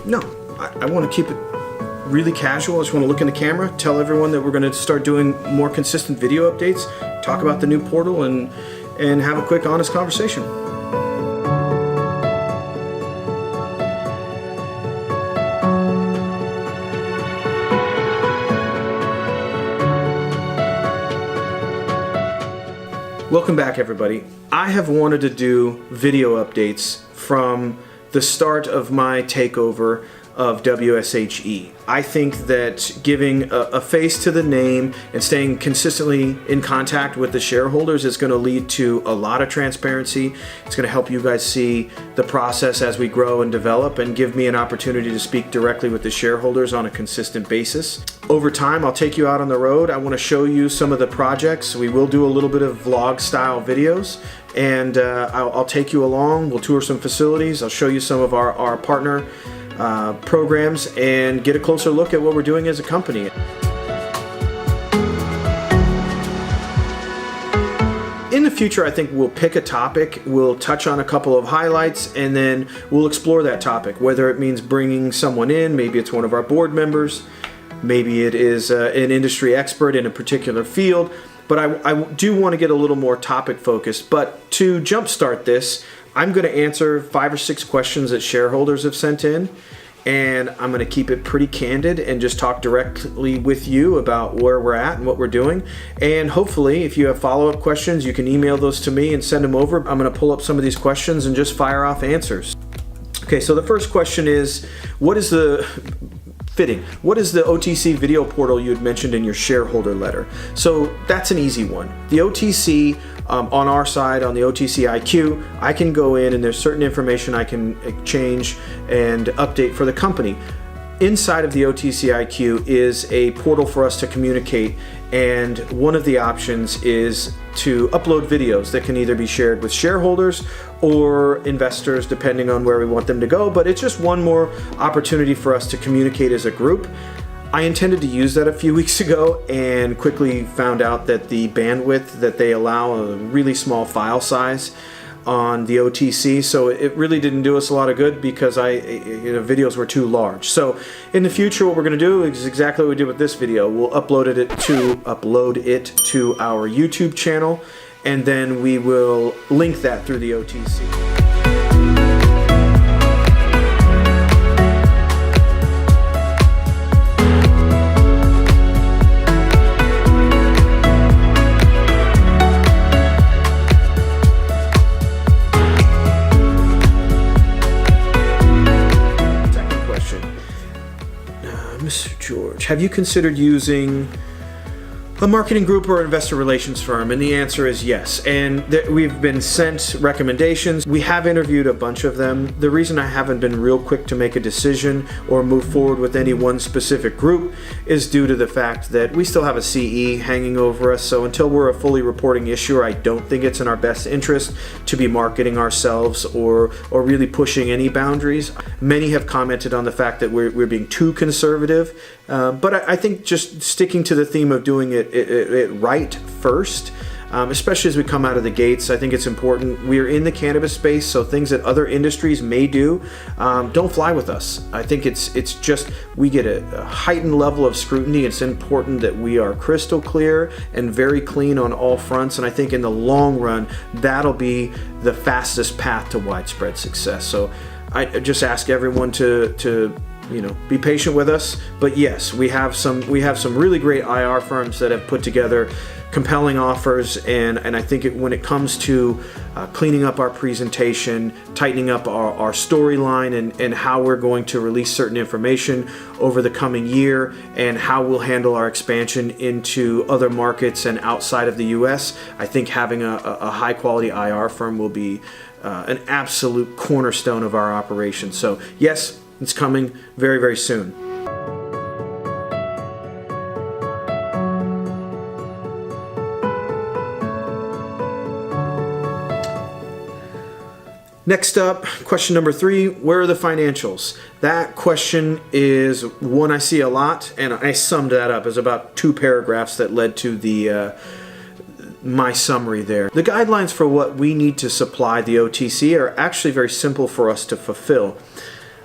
No, I want to keep it really casual. I just want to look in the camera, tell everyone that we're going to start doing more consistent video updates, talk about the new portal, and have a quick, honest conversation. Welcome back, everybody. I have wanted to do video updates from the start of my takeover of WSHE. I think that giving a face to the name and staying consistently in contact with the shareholders is going to lead to a lot of transparency. It's going to help you guys see the process as we grow and develop, and give me an opportunity to speak directly with the shareholders on a consistent basis. Over time, I'll take you out on the road. I want to show you some of the projects. We will do a little bit of vlog style videos, and I'll take you along. We'll tour some facilities. I'll show you some of our partner programs and get a closer look at what we're doing as a company. In the future, I think we'll pick a topic, we'll touch on a couple of highlights, and then we'll explore that topic, whether it means bringing someone in, maybe it's one of our board members, maybe it is an industry expert in a particular field, but I do want to get a little more topic focused. But to jumpstart this, I'm going to answer 5 or 6 questions that shareholders have sent in, and I'm going to keep it pretty candid and just talk directly with you about where we're at and what we're doing. And hopefully, if you have follow-up questions, you can email those to me and send them over. I'm going to pull up some of these questions and just fire off answers. Okay, so the first question is, what is the OTC video portal you had mentioned in your shareholder letter? So that's an easy one. The OTC, on our side, on the OTC IQ, I can go in and there's certain information I can change and update for the company. Inside of the OTC IQ is a portal for us to communicate, and one of the options is to upload videos that can either be shared with shareholders or investors, depending on where we want them to go. But it's just one more opportunity for us to communicate as a group. I intended to use that a few weeks ago and quickly found out that the bandwidth that they allow, a really small file size on the OTC, so it really didn't do us a lot of good because videos were too large. So in the future, what we're going to do is exactly what we did with this video. We'll upload it to our YouTube channel, and then we will link that through the OTC. Mr. George, have you considered using a marketing group or investor relations firm? And the answer is yes. And we've been sent recommendations. We have interviewed a bunch of them. The reason I haven't been real quick to make a decision or move forward with any one specific group is due to the fact that we still have a CE hanging over us. So until we're a fully reporting issuer, I don't think it's in our best interest to be marketing ourselves or really pushing any boundaries. Many have commented on the fact that we're being too conservative. But I think just sticking to the theme of doing it right first, especially as we come out of the gates, I think it's important. We are in the cannabis space, so things that other industries may do don't fly with us. I think it's just we get a heightened level of scrutiny. It's important that we are crystal clear and very clean on all fronts, and I think in the long run, that'll be the fastest path to widespread success. So I just ask everyone to be patient with us. But yes, we have some really great IR firms that have put together compelling offers, and I think when it comes to cleaning up our presentation, tightening up our storyline, and how we're going to release certain information over the coming year, and how we'll handle our expansion into other markets and outside of the US, I think having a high quality IR firm will be an absolute cornerstone of our operation. So yes, it's coming very, very soon. Next up, question number 3, where are the financials? That question is one I see a lot, and I summed that up as about 2 paragraphs that led to my summary there. The guidelines for what we need to supply the OTC are actually very simple for us to fulfill.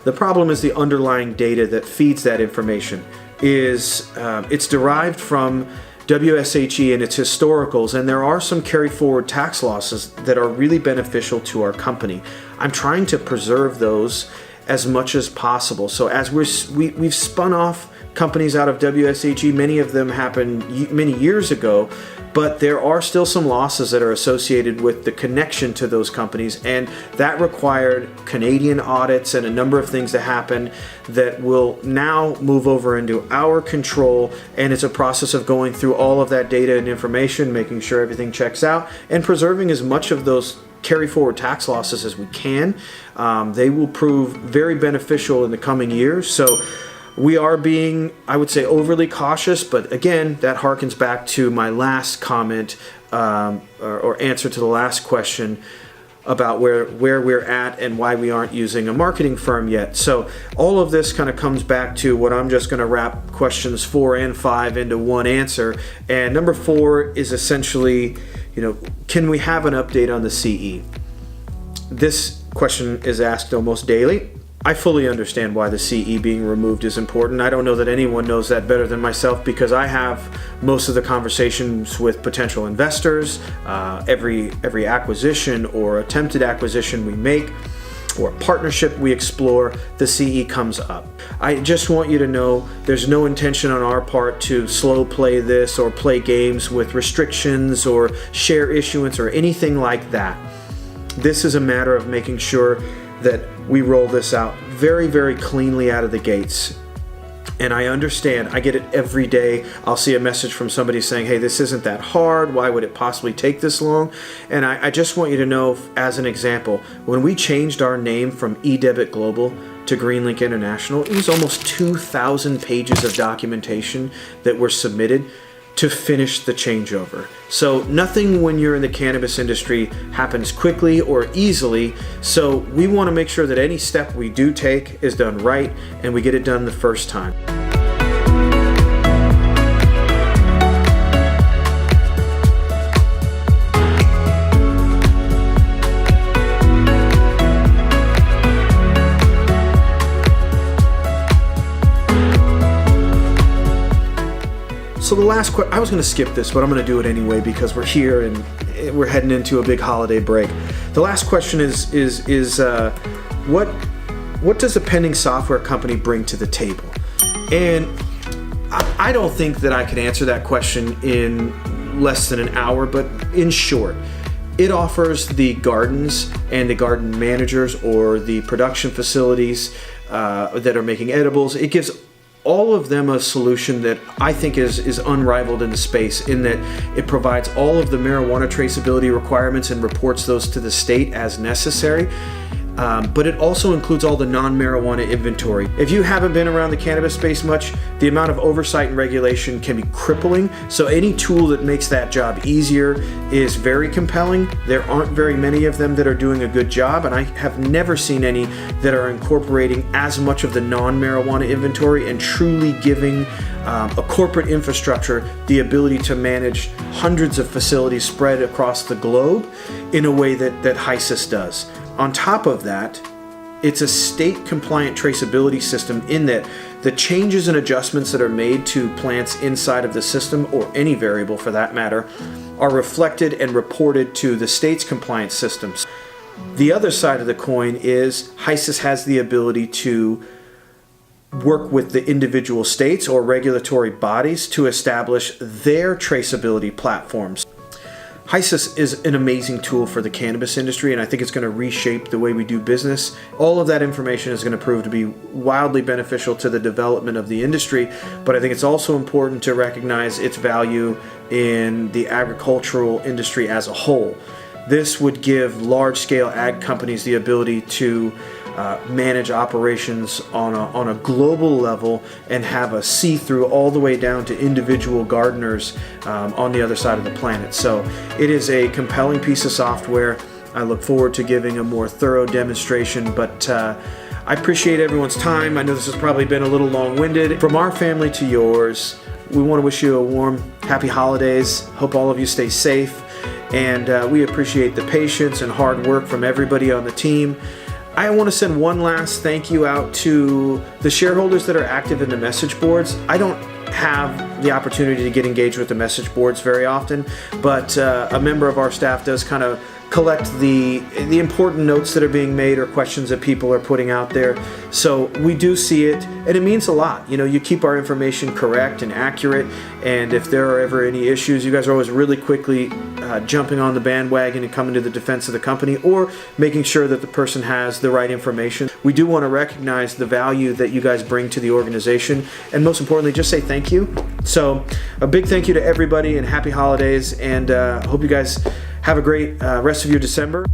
The problem is the underlying data that feeds that information is it's derived from WSHE and its historicals, and there are some carry forward tax losses that are really beneficial to our company. I'm trying to preserve those as much as possible. So as we've spun off companies out of WSHE, many of them happened many years ago, but there are still some losses that are associated with the connection to those companies, and that required Canadian audits and a number of things to happen that will now move over into our control, and it's a process of going through all of that data and information, making sure everything checks out, and preserving as much of those carry forward tax losses as we can. They will prove very beneficial in the coming years. So we are being, I would say, overly cautious, but again, that harkens back to my last comment or answer to the last question about where we're at and why we aren't using a marketing firm yet. So all of this kind of comes back to what I'm just going to wrap questions 4 and 5 into one answer. And number 4 is essentially, can we have an update on the CE? This question is asked almost daily. I fully understand why the CE being removed is important. I don't know that anyone knows that better than myself, because I have most of the conversations with potential investors. Every acquisition or attempted acquisition we make or partnership we explore, the CE comes up. I just want you to know there's no intention on our part to slow play this or play games with restrictions or share issuance or anything like that. This is a matter of making sure that we roll this out very, very cleanly out of the gates. And I understand, I get it every day. I'll see a message from somebody saying, hey, this isn't that hard. Why would it possibly take this long? And I just want you to know, as an example, when we changed our name from eDebit Global to GreenLink International, it was almost 2,000 pages of documentation that were submitted to finish the changeover. So nothing when you're in the cannabis industry happens quickly or easily. So we want to make sure that any step we do take is done right and we get it done the first time. So the last question, I was going to skip this, but I'm going to do it anyway because we're here and we're heading into a big holiday break. The last question is what does a pending software company bring to the table? And I don't think that I can answer that question in less than an hour, but in short, it offers the gardens and the garden managers or the production facilities that are making edibles. It gives all of them a solution that I think is unrivaled in the space, in that it provides all of the marijuana traceability requirements and reports those to the state as necessary. But it also includes all the non-marijuana inventory. If you haven't been around the cannabis space much, the amount of oversight and regulation can be crippling. So any tool that makes that job easier is very compelling. There aren't very many of them that are doing a good job, and I have never seen any that are incorporating as much of the non-marijuana inventory and truly giving a corporate infrastructure the ability to manage hundreds of facilities spread across the globe in a way that HISIS does. On top of that, it's a state-compliant traceability system in that the changes and adjustments that are made to plants inside of the system, or any variable for that matter, are reflected and reported to the state's compliance systems. The other side of the coin is HISIS has the ability to work with the individual states or regulatory bodies to establish their traceability platforms. HISIS is an amazing tool for the cannabis industry, and I think it's going to reshape the way we do business. All of that information is going to prove to be wildly beneficial to the development of the industry, but I think it's also important to recognize its value in the agricultural industry as a whole. This would give large-scale ag companies the ability to manage operations on a global level and have a see-through all the way down to individual gardeners on the other side of the planet. So it is a compelling piece of software. I look forward to giving a more thorough demonstration, but I appreciate everyone's time. I know this has probably been a little long-winded. From our family to yours, we want to wish you a warm, happy holidays. Hope all of you stay safe, and we appreciate the patience and hard work from everybody on the team. I want to send one last thank you out to the shareholders that are active in the message boards. I don't have the opportunity to get engaged with the message boards very often, but a member of our staff does kind of collect the important notes that are being made or questions that people are putting out there. So we do see it, and it means a lot. You know, you keep our information correct and accurate, and if there are ever any issues, you guys are always really quickly jumping on the bandwagon and coming to the defense of the company, or making sure that the person has the right information. We do want to recognize the value that you guys bring to the organization, and most importantly, just say thank you. So a big thank you to everybody, and happy holidays, and hope you guys have a great rest of your December.